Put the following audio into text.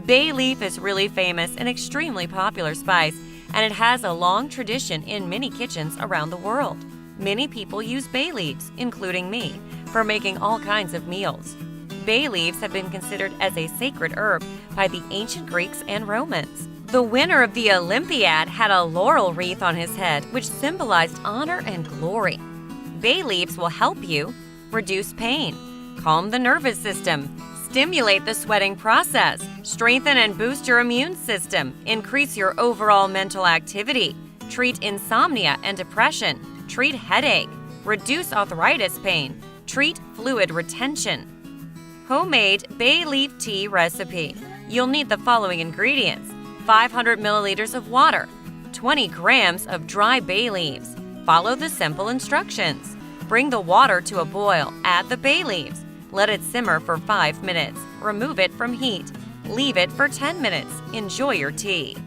Bay leaf is really famous and extremely popular spice, and it has a long tradition in many kitchens around the world. Many people use bay leaves, including me, for making all kinds of meals. Bay leaves have been considered as a sacred herb by the ancient Greeks and Romans. The winner of the Olympiad had a laurel wreath on his head, which symbolized honor and glory. Bay leaves will help you reduce pain, calm the nervous system, stimulate the sweating process, strengthen and boost your immune system, increase your overall mental activity, treat insomnia and depression, treat headache, reduce arthritis pain, treat fluid retention. Homemade bay leaf tea recipe. You'll need the following ingredients: 500 milliliters of water, 20 grams of dry bay leaves. Follow the simple instructions. Bring the water to a boil, add the bay leaves. Let it simmer for 5 minutes. Remove it from heat. Leave it for 10 minutes. Enjoy your tea.